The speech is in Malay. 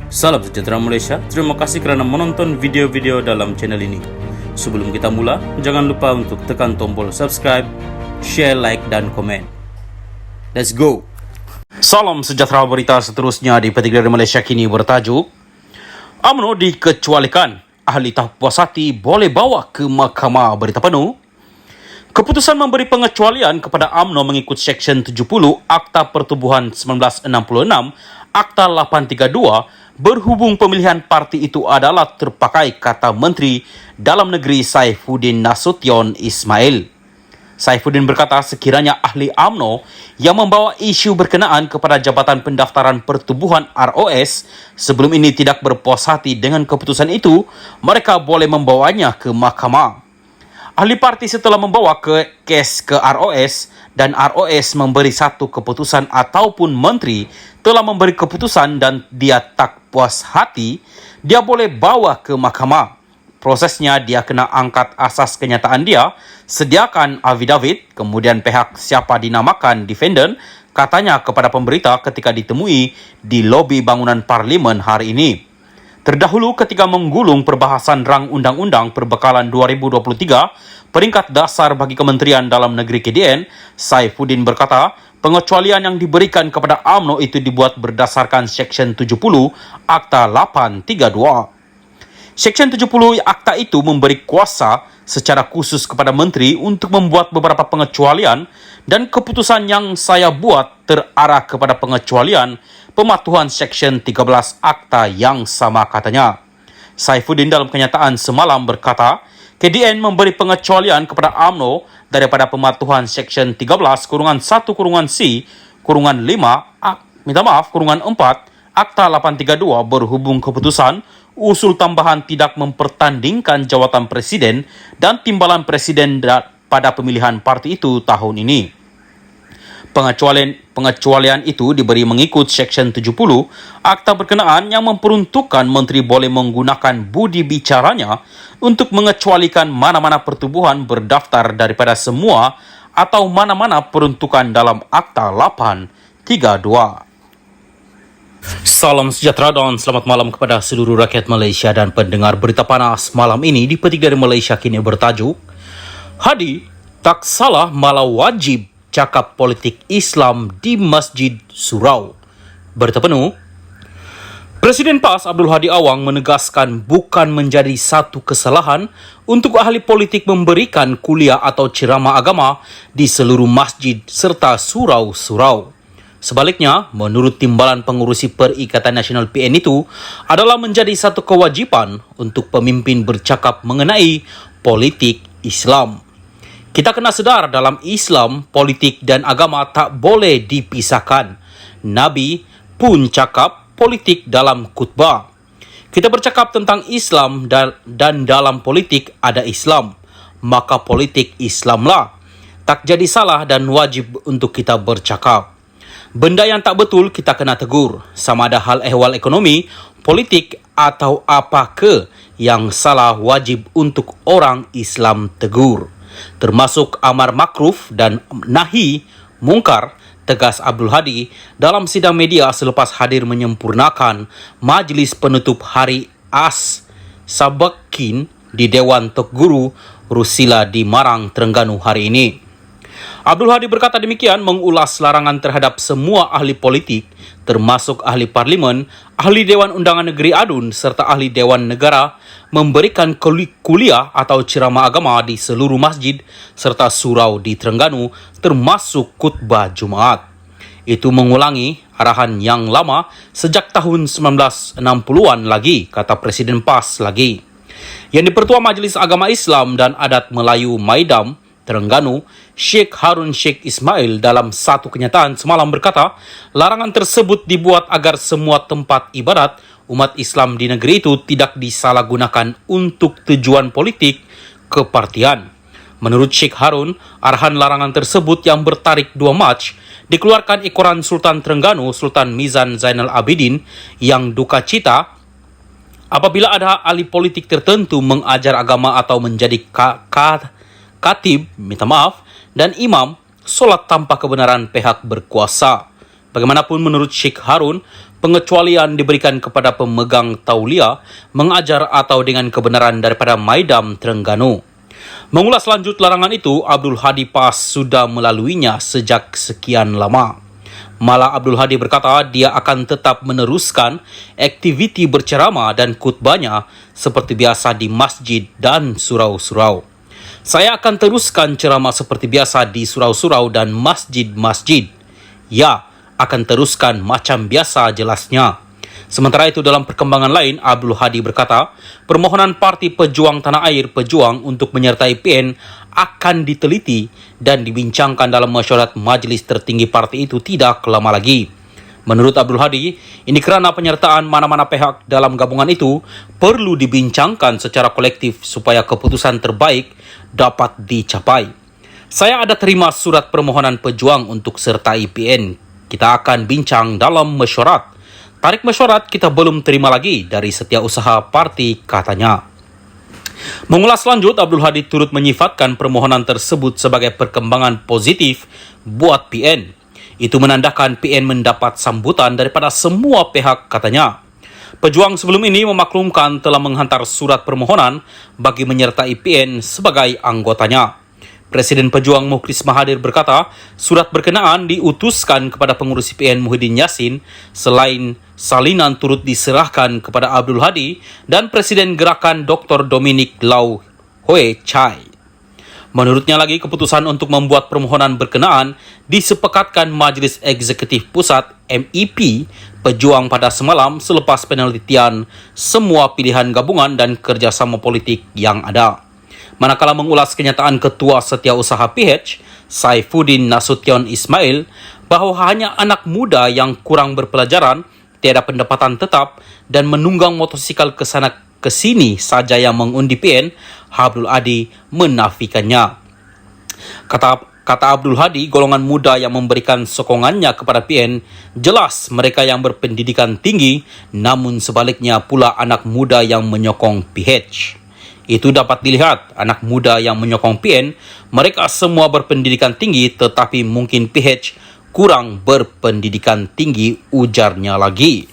Salam sejahtera Malaysia, terima kasih kerana menonton video-video dalam channel ini. Sebelum kita mula, jangan lupa untuk tekan tombol subscribe, share, like dan komen. Let's go! Salam sejahtera, berita seterusnya di Petik dari Malaysia kini bertajuk UMNO dikecualikan, ahli tahap puas hati boleh bawa ke mahkamah. Berita penuh. Keputusan memberi pengecualian kepada UMNO mengikut Seksyen 70 Akta Pertubuhan 1966, Akta 832, berhubung pemilihan parti itu adalah terpakai, kata Menteri Dalam Negeri Saifuddin Nasution Ismail. Saifuddin berkata sekiranya ahli UMNO yang membawa isu berkenaan kepada Jabatan Pendaftaran Pertubuhan ROS sebelum ini tidak berpuas hati dengan keputusan itu, mereka boleh membawanya ke mahkamah. Ahli parti setelah membawa kes ke ROS dan ROS memberi satu keputusan ataupun menteri telah memberi keputusan dan dia tak puas hati, dia boleh bawa ke mahkamah. Prosesnya dia kena angkat asas kenyataan dia, sediakan affidavit, kemudian pihak siapa dinamakan defendant katanya kepada pemberita ketika ditemui di lobi bangunan Parlimen hari ini. Terdahulu ketika menggulung perbahasan rang undang-undang perbekalan 2023 peringkat dasar bagi Kementerian Dalam Negeri KDN, Saifuddin berkata, pengecualian yang diberikan kepada UMNO itu dibuat berdasarkan Seksyen 70 Akta 832. Seksyen 70 Akta itu memberi kuasa secara khusus kepada menteri untuk membuat beberapa pengecualian dan keputusan yang saya buat terarah kepada pengecualian pematuhan Seksyen 13 Akta yang sama, katanya. Saifuddin dalam kenyataan semalam berkata, KDN memberi pengecualian kepada UMNO daripada pematuhan Seksyen 13-1-C-5 Akta 832 berhubung keputusan usul tambahan tidak mempertandingkan jawatan presiden dan timbalan presiden pada pemilihan parti itu tahun ini. Pengecualian itu diberi mengikut Seksyen 70 Akta berkenaan yang memperuntukkan menteri boleh menggunakan budi bicaranya untuk mengecualikan mana-mana pertubuhan berdaftar daripada semua atau mana-mana peruntukan dalam Akta 832. Salam sejahtera dan selamat malam kepada seluruh rakyat Malaysia dan pendengar berita panas malam ini di Petik dari Malaysia kini bertajuk Hadi tak salah malah wajib cakap politik Islam di Masjid Surau. Berita penuh. Presiden PAS Abdul Hadi Awang menegaskan bukan menjadi satu kesalahan untuk ahli politik memberikan kuliah atau ceramah agama di seluruh masjid serta surau-surau. Sebaliknya, menurut timbalan pengurusi Perikatan Nasional PN itu adalah menjadi satu kewajipan untuk pemimpin bercakap mengenai politik Islam. Kita kena sedar dalam Islam, politik dan agama tak boleh dipisahkan. Nabi pun cakap politik dalam khutbah. Kita bercakap tentang Islam dan dalam politik ada Islam. Maka politik Islamlah. Tak jadi salah dan wajib untuk kita bercakap. Benda yang tak betul kita kena tegur. Sama ada hal ehwal ekonomi, politik atau apakah yang salah wajib untuk orang Islam tegur. Termasuk amar makruf dan nahi mungkar, tegas Abdul Hadi dalam sidang media selepas hadir menyempurnakan majlis penutup Hari As Sabakin di Dewan Tok Guru Rusila di Marang, Terengganu hari ini. Abdul Hadi berkata demikian mengulas larangan terhadap semua ahli politik, termasuk ahli parlimen, ahli Dewan Undangan Negeri ADUN serta ahli Dewan Negara memberikan kuliah atau ceramah agama di seluruh masjid serta surau di Terengganu termasuk khutbah Jumaat. Itu mengulangi arahan yang lama sejak tahun 1960-an lagi, kata Presiden PAS lagi. Yang Dipertua Majlis Agama Islam dan Adat Melayu Maidam, Terengganu, Sheikh Harun Sheikh Ismail dalam satu kenyataan semalam berkata, larangan tersebut dibuat agar semua tempat ibadat umat Islam di negeri itu tidak disalahgunakan untuk tujuan politik kepartian. Menurut Sheikh Harun, arahan larangan tersebut yang bertarikh 2 Mac dikeluarkan Ekoran Sultan Terengganu Sultan Mizan Zainal Abidin yang duka cita apabila ada ahli politik tertentu mengajar agama atau menjadi katib, dan imam solat tanpa kebenaran pihak berkuasa. Bagaimanapun menurut Sheikh Harun, Pengecualian diberikan kepada pemegang tauliah, mengajar atau dengan kebenaran daripada Maidam Terengganu. Mengulas lanjut larangan itu, Abdul Hadi PAS sudah melaluinya sejak sekian lama. Malah Abdul Hadi berkata dia akan tetap meneruskan aktiviti berceramah dan khutbahnya seperti biasa di masjid dan surau-surau. Saya akan teruskan ceramah seperti biasa di surau-surau dan masjid-masjid. Ya, akan teruskan macam biasa, jelasnya. Sementara itu, dalam perkembangan lain, Abdul Hadi berkata, permohonan Parti Pejuang Tanah Air Pejuang untuk menyertai PN akan diteliti dan dibincangkan dalam mesyuarat Majlis Tertinggi parti itu tidak lama lagi. Menurut Abdul Hadi, ini kerana penyertaan mana-mana pihak dalam gabungan itu perlu dibincangkan secara kolektif supaya keputusan terbaik dapat dicapai. Saya ada terima surat permohonan pejuang untuk sertai PN. Kita akan bincang dalam mesyuarat. Tarik mesyuarat kita belum terima lagi dari setiausaha parti, katanya. Mengulas lanjut, Abdul Hadi turut menyifatkan permohonan tersebut sebagai perkembangan positif buat PN. Itu menandakan PN mendapat sambutan daripada semua pihak, katanya. Pejuang sebelum ini memaklumkan telah menghantar surat permohonan bagi menyertai PN sebagai anggotanya. Presiden Pejuang Mukhlis Mahathir berkata, surat berkenaan diutuskan kepada pengurus PN Muhyiddin Yassin, selain salinan turut diserahkan kepada Abdul Hadi dan Presiden Gerakan Dr. Dominic Lau Hoi Chai. Menurutnya lagi, keputusan untuk membuat permohonan berkenaan disepakatkan Majlis Eksekutif Pusat MEP Pejuang pada semalam selepas penelitian semua pilihan gabungan dan kerjasama politik yang ada. Manakala mengulas kenyataan Ketua Setiausaha PH, Saifuddin Nasution Ismail, bahawa hanya anak muda yang kurang berpelajaran, tiada pendapatan tetap dan menunggang motosikal ke sana ke sini saja yang mengundi PN, Abdul Hadi menafikannya. Kata Abdul Hadi, golongan muda yang memberikan sokongannya kepada PN jelas mereka yang berpendidikan tinggi, namun sebaliknya pula anak muda yang menyokong PH. Itu dapat dilihat, anak muda yang menyokong PN, mereka semua berpendidikan tinggi tetapi mungkin PH kurang berpendidikan tinggi, ujarnya lagi.